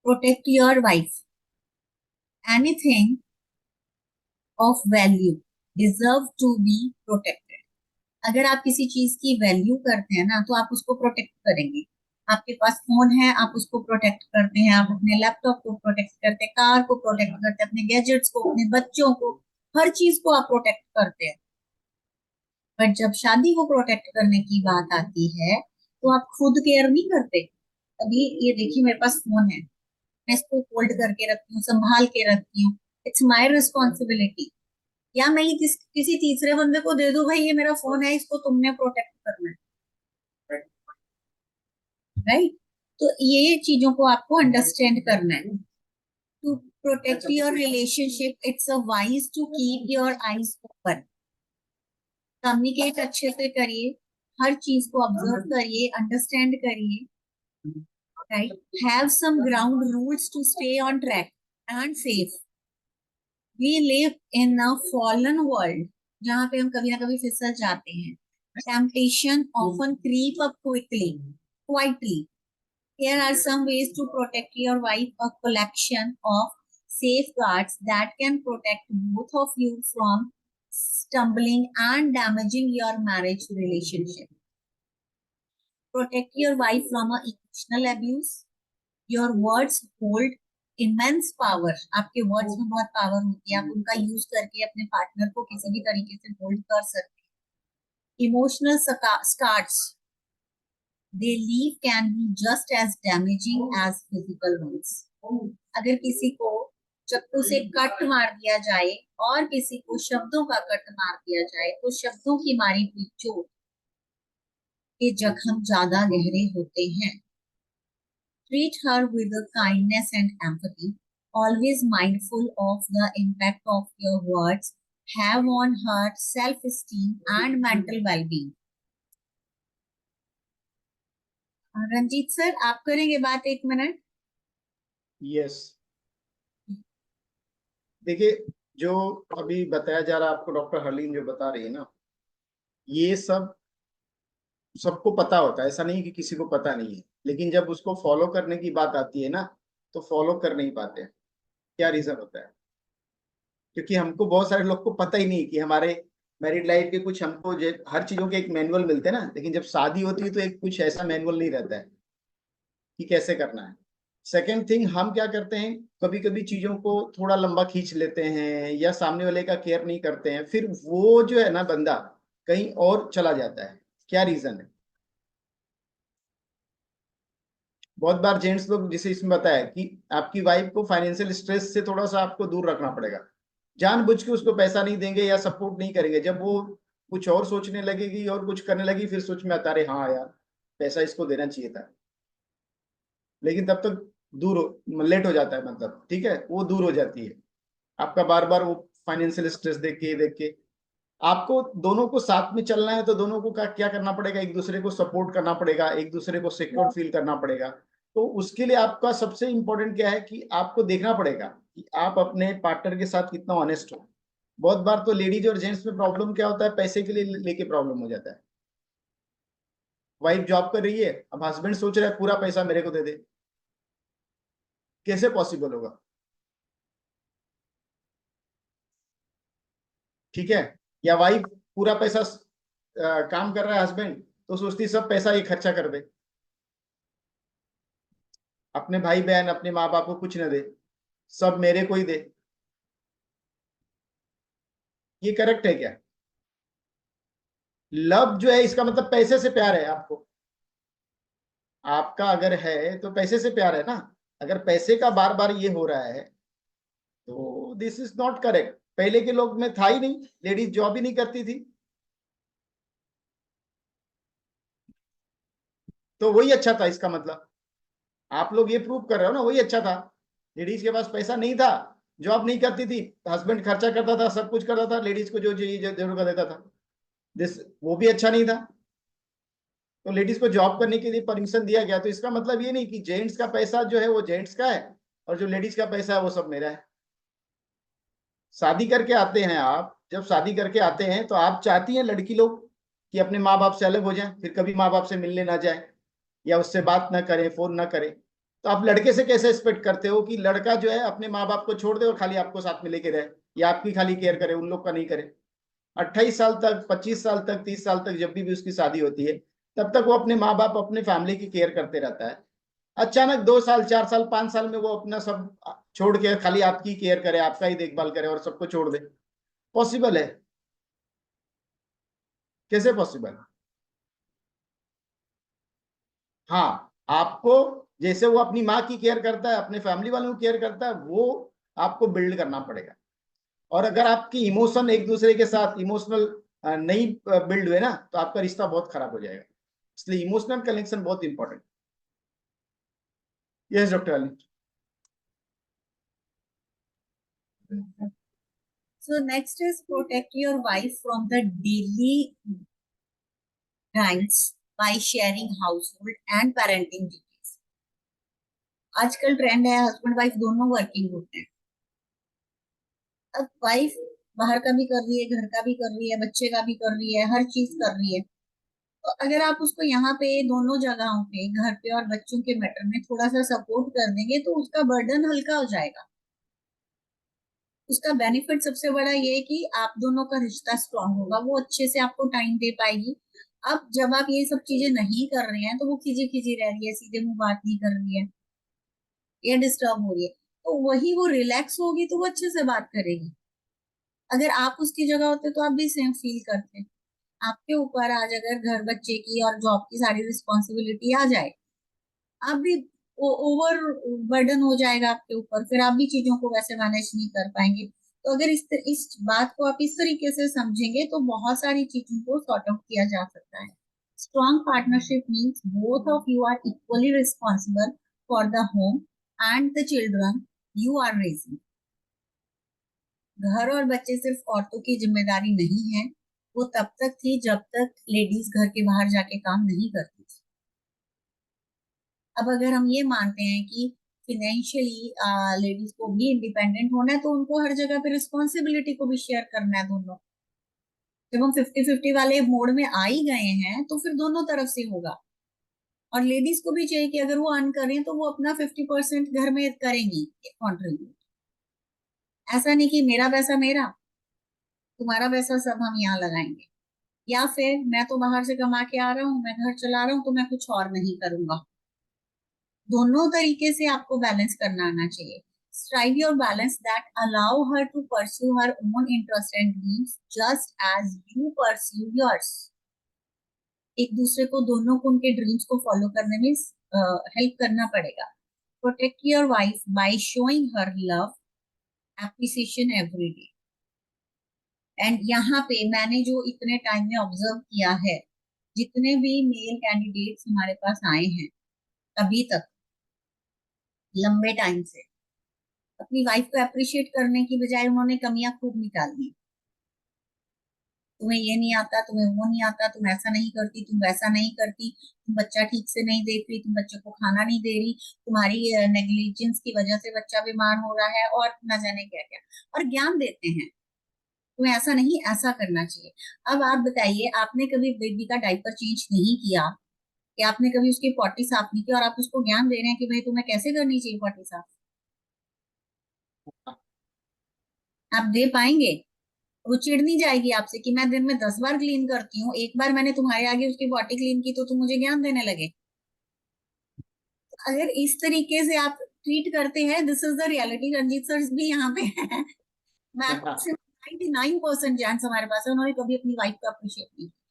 protect your wife. Anything of value deserve to be protected. अगर आप किसी चीज की वैल्यू करते हैं ना, तो आप उसको प्रोटेक्ट करेंगे. आपके पास फोन है, आप उसको प्रोटेक्ट करते हैं, आप अपने लैपटॉप को प्रोटेक्ट करते हैं, कार को प्रोटेक्ट करते हैं, अपने गैजेट्स को, अपने बच्चों को, हर चीज को आप प्रोटेक्ट करते हैं. बट जब शादी को प्रोटेक्ट करने की बात आती है, तो आप खुद केयर नहीं करते. अभी ये देखिए, मेरे पास फोन है, मैं इसको होल्ड करके रखती हूँ, संभाल के रखती हूँ. It's my responsibility. या मैं ये किसी तीसरे बंदे को दे दूं, भाई ये मेरा फोन है, इसको तुमने प्रोटेक्ट करना है. राइट. तो ये चीजों को आपको अंडरस्टैंड करना है. To protect your relationship, it's a wise to keep your eyes open. Communicate अच्छे से करिए, हर चीज को ऑब्जर्व करिए, अंडरस्टैंड करिए. Right. Have some ground rules to stay on track and safe. We live in a fallen world जहाँ पे हम कभी ना कभी फिसल जाते हैं. Temptation often creep up quietly. Here are some ways to protect your wife. A collection of safeguards that can protect both of you from stumbling and damaging your marriage relationship. Protect your wife from emotional abuse. Your words hold immense power. आपके words में बहुत power होती है. आप उनका use करके अपने partner को किसी भी तरीके से होल्ड कर सकते हैं. Emotional scars they leave can be just as damaging as physical ones. अगर किसी को चाकू से कट मार दिया जाए और किसी को शब्दों का कट मार दिया जाए, तो शब्दों की मारी हुई चोट के जख्म ज्यादा गहरे होते हैं. Treat her with a kindness and empathy, always mindful of the impact of your words have on her self-esteem and mental well-being. Ranjit sir, आप करेंगे बात 1 मिनट? यस. देखिए, जो अभी बताया जा रहा है आपको, डॉक्टर हरलीन जो बता रही है ना, ये सब सबको पता होता है, ऐसा नहीं कि किसी को पता नहीं है. लेकिन जब उसको फॉलो करने की बात आती है ना, तो फॉलो कर नहीं पाते. क्या रीजन होता है? क्योंकि हमको बहुत सारे लोग को पता ही नहीं कि हमारे मैरिड लाइफ के कुछ, हमको हर चीजों के एक मैनुअल मिलते हैं ना, लेकिन जब शादी होती है तो एक कुछ ऐसा मैनुअल नहीं रहता है कि कैसे करना है. सेकेंड थिंग, हम क्या करते हैं, कभी कभी चीजों को थोड़ा लंबा खींच लेते हैं या सामने वाले का केयर नहीं करते हैं, फिर वो जो है ना बंदा कहीं और चला जाता है. क्या रीजन है? बहुत बार जेंट्स लोग, जिसे इसमें बताया कि आपकी वाइफ को फाइनेंशियल स्ट्रेस से थोड़ा सा आपको दूर रखना पड़ेगा. जानबूझ के उसको पैसा नहीं देंगे या सपोर्ट नहीं करेंगे. जब वो कुछ और सोचने लगेगी और कुछ करने लगी, फिर सोच में आता है हाँ यार, पैसा इसको देना चाहिए था. लेकिन तब तक लेट हो जाता है, मतलब ठीक है, वो दूर हो जाती है. आपका बार बार वो फाइनेंशियल स्ट्रेस देख के आपको दोनों को साथ में चलना है, तो दोनों को क्या करना पड़ेगा, एक दूसरे को सपोर्ट करना पड़ेगा, एक दूसरे को सिक्योर फील करना पड़ेगा. तो उसके लिए आपका सबसे इंपॉर्टेंट क्या है कि आपको देखना पड़ेगा कि आप अपने पार्टनर के साथ कितना ऑनेस्ट हो. बहुत बार तो लेडीज और जेंट्स में प्रॉब्लम क्या होता है, पैसे के लिए लेके प्रॉब्लम हो जाता है. वाइफ जॉब कर रही है, अब हस्बैंड सोच रहा है पूरा पैसा मेरे को दे दे. कैसे पॉसिबल होगा? ठीक है. या वाइफ पूरा पैसा काम कर रहा है हस्बैंड, तो सोचती सब पैसा ये खर्चा कर दे, अपने भाई बहन अपने माँ बाप को कुछ न दे, सब मेरे को ही दे. ये करेक्ट है क्या? लव जो है, इसका मतलब पैसे से प्यार है आपको. आपका अगर है तो पैसे से प्यार है ना. अगर पैसे का बार बार ये हो रहा है, तो दिस इज नॉट करेक्ट. पहले के लोग में था ही नहीं, लेडीज जॉब ही नहीं करती थी, तो वही अच्छा था. इसका मतलब आप लोग ये प्रूव कर रहे हो ना, वही अच्छा था. लेडीज के पास पैसा नहीं था, जॉब नहीं करती थी, हस्बैंड खर्चा करता था, सब कुछ करता था, लेडीज को जो जरूरत देता था, दिस वो भी अच्छा नहीं था. तो लेडीज को जॉब करने के लिए परमिशन दिया गया. तो इसका मतलब ये नहीं कि जेंट्स का पैसा जो है वो जेंट्स का है और जो लेडीज का पैसा है वो सब मेरा है. शादी करके आते हैं आप, जब शादी करके आते हैं तो आप चाहती हैं लड़की लोग कि अपने माँ बाप से अलग हो जाएं, फिर कभी माँ बाप से मिलने ना जाए या उससे बात ना करें, फोन ना करें. तो आप लड़के से कैसे एक्सपेक्ट करते हो कि लड़का जो है अपने माँ बाप को छोड़ दे और खाली आपको साथ में लेके रहे, या आपकी खाली केयर करे, उन लोग का नहीं करे। 28 साल तक, 25 साल तक, 30 साल तक जब भी उसकी शादी होती है, तब तक वो अपने माँ बाप, अपने फैमिली की केयर करते रहता है। अचानक 2 साल, 4 साल, 5 साल में वो अपना सब छोड़ के खाली आपकी केयर करे, आपका ही देखभाल करे और सबको छोड़ दे? पॉसिबल है? कैसे पॉसिबल? हाँ, आपको जैसे वो अपनी माँ की केयर करता है, अपने फैमिली वालों की केयर करता है, वो आपको बिल्ड करना पड़ेगा। और अगर आपकी इमोशन एक दूसरे के साथ इमोशनल नहीं बिल्ड हुए ना, तो आपका रिश्ता बहुत खराब हो जाएगा। इसलिए इमोशनल कनेक्शन बहुत important. Yes doctor Ali. So next is protect your wife from the daily grind by sharing household and parenting duties. आजकल ट्रेंड है हस्बैंड वाइफ दोनों वर्किंग होते हैं। अब वाइफ बाहर का भी कर रही है, घर का भी कर रही है, बच्चे का भी कर रही है, हर चीज कर रही है। तो अगर आप उसको यहाँ पे दोनों जगहों पे, घर पे और बच्चों के मैटर में थोड़ा सा सपोर्ट कर देंगे तो उसका बर्डन हल्का हो जाएगा। उसका बेनिफिट सबसे बड़ा ये है कि आप दोनों का रिश्ता स्ट्रांग होगा, वो अच्छे से आपको टाइम दे पाएगी। अब जब आप ये सब चीजें नहीं कर रहे हैं तो वो खिजी खिजी रह रही है, सीधे मुंह बात नहीं कर रही है, ये डिस्टर्ब हो रही है। तो वही वो रिलैक्स होगी तो वो अच्छे से बात करेगी। अगर आप उसकी जगह होते तो आप भी सेम फील करते। आपके ऊपर आज अगर घर बच्चे की और जॉब की सारी रिस्पॉन्सिबिलिटी आ जाए, आप भी ओवर बर्डन हो जाएगा आपके ऊपर, फिर आप भी चीजों को वैसे मैनेज नहीं कर पाएंगे। तो अगर इस बात को आप इस तरीके से समझेंगे तो बहुत सारी चीजों को सॉर्ट आउट किया जा सकता है। Strong partnership means both of you are equally responsible for the home and the children you are raising. घर और बच्चे सिर्फ औरतों की जिम्मेदारी नहीं है, वो तब तक थी जब तक लेडीज घर के बाहर जाके काम नहीं करती थी। अब अगर हम ये मानते हैं कि फिनेंशियली लेडीज को भी इंडिपेंडेंट होना है तो उनको हर जगह पे रिस्पॉन्सिबिलिटी को भी शेयर करना है दोनों। जब हम 50-50 वाले मोड में आ ही गए हैं तो फिर दोनों तरफ से होगा। और लेडीज को भी चाहिए कि अगर वो अर्न करें तो वो अपना 50% घर में करेंगी कॉन्ट्रीब्यूट। ऐसा नहीं कि मेरा पैसा मेरा, तुम्हारा पैसा सब हम यहाँ लगाएंगे, या फिर मैं तो बाहर से कमा के आ रहा हूँ, मैं घर चला रहा हूँ तो मैं कुछ और नहीं करूंगा। दोनों तरीके से आपको बैलेंस करना आना चाहिए। Strive your balance that allow her to pursue her own interest and dreams just as you pursue yours. एक दूसरे को, दोनों को उनके ड्रीम्स को फॉलो करने में हेल्प करना पड़ेगा। Protect your wife by showing her love appreciation every day. And यहाँ पे मैंने जो इतने टाइम में ऑब्जर्व किया है, जितने भी मेल कैंडिडेट्स हमारे पास आए हैं अभी तक, लंबे टाइम से, अपनी वाइफ को अप्रिशिएट करने की बजाय उन्होंने कमियां खूब निकाली। तुम्हें ये नहीं आता, तुम्हें वो नहीं आता, तुम ऐसा नहीं करती, तुम वैसा नहीं करती, तुम बच्चा ठीक से नहीं देख रही, तुम बच्चे को खाना नहीं दे रही, तुम्हारी नेग्लिजेंस की वजह से बच्चा बीमार हो रहा है, और न जाने क्या क्या। और ज्ञान देते हैं, तुम्हें ऐसा नहीं ऐसा करना चाहिए। अब आप बताइए, आपने कभी बेबी का डायपर चेंज नहीं किया, कि आपने कभी उसकी पॉटी साफ नहीं की, और आप उसको ज्ञान दे रहे हैं कि भाई तुम्हें कैसे करनी चाहिए पॉटी साफ? आप दे पाएंगे? वो चिढ़ नहीं जाएगी आपसे कि मैं दिन में 10 बार क्लीन करती हूँ, एक बार मैंने तुम्हारे आगे उसकी बॉटी क्लीन की तो तुम मुझे ज्ञान देने लगे? अगर इस तरीके से आप ट्रीट करते हैं, this is the reality, Ranjit sir भी यहाँ पे है। मैक्सिमम 99% जेंट्स हमारे पास है, उन्होंने कभी अपनी वाइफ को अप्रिशिएट नहीं किया।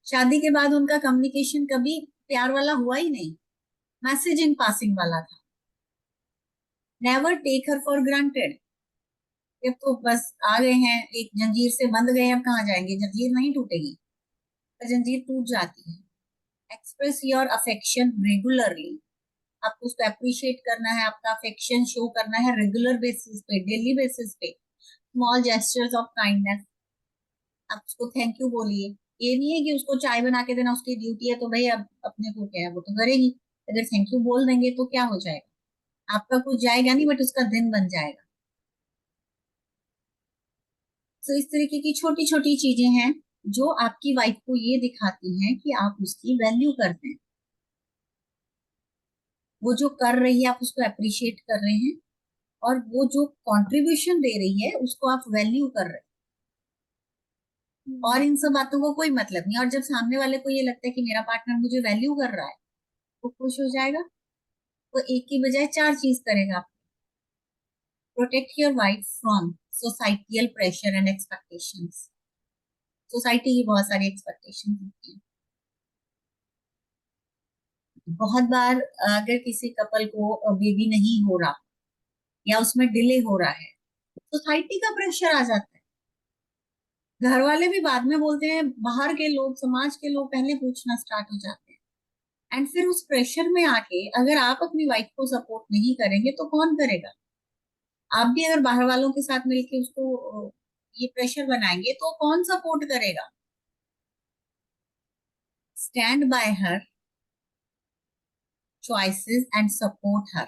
शादी के बाद उनका कम्युनिकेशन कभी प्यार वाला हुआ ही नहीं, मैसेज इन पासिंग वाला था। Never take her for granted. ये तो बस आ गए हैं, एक जंजीर से बंध गए, अब कहाँ जाएंगे, जंजीर नहीं टूटेगी, पर जंजीर टूट जाती है। Express your affection regularly. आपको उसको अप्रिशिएट करना है, आपका अफेक्शन शो करना है रेगुलर बेसिस पे, डेली बेसिस पे। स्मॉल जेस्टर्स ऑफ काइंडनेस, आप उसको थैंक यू बोलिए। ये नहीं है कि उसको चाय बना के देना उसकी ड्यूटी है तो भाई अब अपने को क्या है, वो तो करेगी। अगर थैंक यू बोल देंगे तो क्या हो जाएगा, आपका कुछ जाएगा नहीं, बट उसका दिन बन जाएगा। तो इस तरीके की छोटी छोटी चीजें हैं जो आपकी वाइफ को ये दिखाती हैं कि आप उसकी वैल्यू करते हैं। वो जो कर रही है आप उसको अप्रिशिएट कर रहे हैं, और वो जो कंट्रीब्यूशन दे रही है उसको आप वैल्यू कर रहे हैं। और इन सब बातों को कोई मतलब नहीं। और जब सामने वाले को ये लगता है कि मेरा पार्टनर मुझे वैल्यू कर रहा है, वो खुश हो जाएगा। वो एक की बजाय चार चीज करेगा। Protect your wife from societal pressure and expectations. Society की बहुत सारी एक्सपेक्टेशन होती है। बहुत बार अगर किसी कपल को बेबी नहीं हो रहा या उसमें डिले हो रहा है, सोसाइटी का प्रेशर आ जाता है। घर वाले भी बाद में बोलते हैं, बाहर के लोग, समाज के लोग पहले पूछना स्टार्ट हो जाते हैं। एंड फिर उस प्रेशर में आके अगर आप अपनी वाइफ को सपोर्ट नहीं करेंगे तो कौन करेगा? आप भी अगर बाहर वालों के साथ मिलके उसको ये प्रेशर बनाएंगे तो कौन सपोर्ट करेगा? Stand by her choices and support her.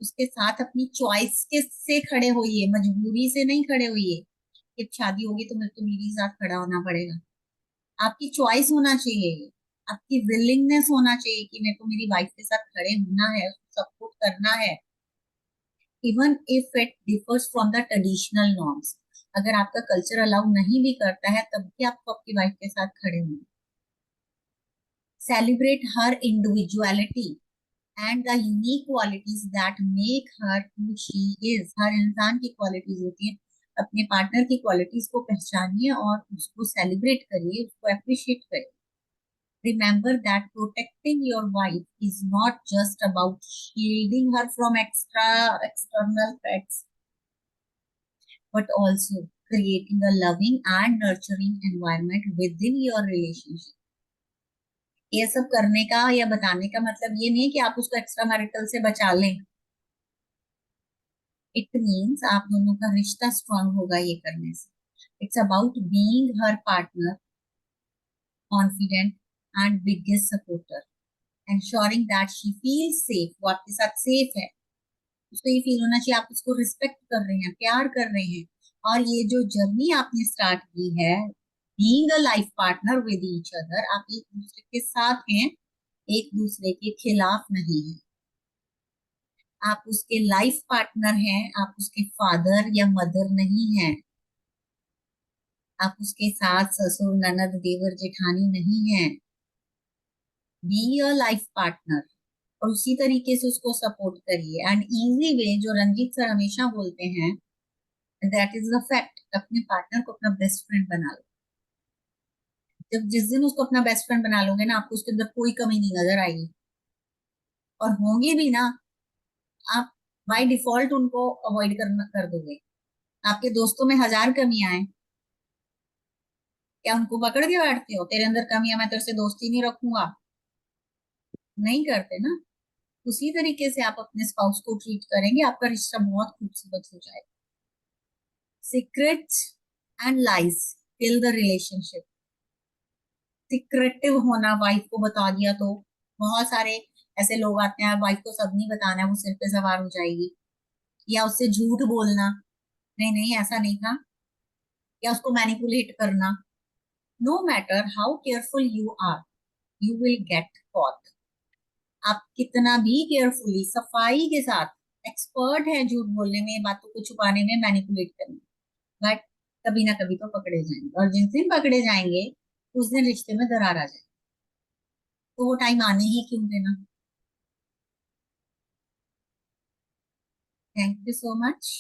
उसके साथ अपनी चॉइस के से खड़े होइए, मजबूरी से नहीं खड़े होइए कि शादी होगी तो मेरे को बीवी के साथ खड़ा होना पड़ेगा। आपकी चॉइस होना चाहिए, आपकी विलिंगनेस होना चाहिए कि मेरे को मेरी वाइफ के साथ खड़े होना है, सपोर्ट करना है, even if it differs from the traditional norms. अगर आपका कल्चर अलाउ नहीं भी करता है तब भी आपको आपकी वाइफ के साथ खड़े होना। Celebrate her individuality and the unique qualities that make her who she is. हर इंसान की क्वालिटीज होती है। अपने पार्टनर की क्वालिटीज को पहचानिए और उसको सेलिब्रेट करिए, उसको अप्रिशिएट करिए। Remember that protecting your wife is not just about shielding her from external threats, but also creating a loving and nurturing environment within your relationship. ये सब करने का या बताने का मतलब ये नहीं है कि आप उसको एक्स्ट्रा मैरिटल से बचा लें। इट मीन्स आप दोनों का रिश्ता स्ट्रांग होगा ये करने से। It's about being her partner, confident and biggest supporter, ensuring that she feels safe। वो आपके साथ सेफ है, उसको ये फील होना चाहिए आप उसको रिस्पेक्ट कर रहे हैं, प्यार कर रहे हैं। और ये जो जर्नी आपने स्टार्ट की है, being a life partner with each other, आप एक दूसरे के साथ हैं, एक दूसरे के खिलाफ नहीं है। आप उसके लाइफ पार्टनर हैं, आप उसके फादर या मदर नहीं हैं। आप उसके सास ससुर ननद देवर जेठानी नहीं हैं। बी अ लाइफ पार्टनर, और उसी तरीके से उसको सपोर्ट करिए। एंड इजी वे जो रंजीत सर हमेशा बोलते हैं, दैट इज द फैक्ट। अपने पार्टनर को अपना बेस्ट फ्रेंड बना लो। जब जिस दिन उसको अपना बेस्ट फ्रेंड बना लोगे ना, आपको उसके अंदर कोई कमी नहीं नजर आएगी। और होंगी भी ना, आप बाय डिफॉल्ट उनको अवॉइड करना कर दोगे। आपके दोस्तों में हजार कमियां हैं, क्या उनको पकड़ के बैठते हो? तेरे अंदर कमियां, मैं तेरे से दोस्ती नहीं रखूंगा। नहीं करते ना। उसी तरीके से आप अपने स्पाउस को ट्रीट करेंगे, आपका रिश्ता बहुत खूबसूरत हो जाएगा। Secrets and lies kill the relationship. Secretive होना, वाइफ को बता दिया तो बहुत सारे ऐसे लोग आते हैं, वाइफ को सब नहीं बताना है, वो सिर पे सवार हो जाएगी। या उससे झूठ बोलना, नहीं नहीं ऐसा नहीं था, या उसको मैनिपुलेट करना। No matter how careful you are, you will get caught. आप कितना भी केयरफुली सफाई के साथ एक्सपर्ट है झूठ बोलने में, बातों को छुपाने में, मैनिपुलेट करने में, बट कभी ना कभी तो पकड़े जाएंगे। और जिस दिन पकड़े जाएंगे उस दिन रिश्ते में दरार आ जाएगी। तो वो टाइम आने ही क्यों देना। Thank you so much.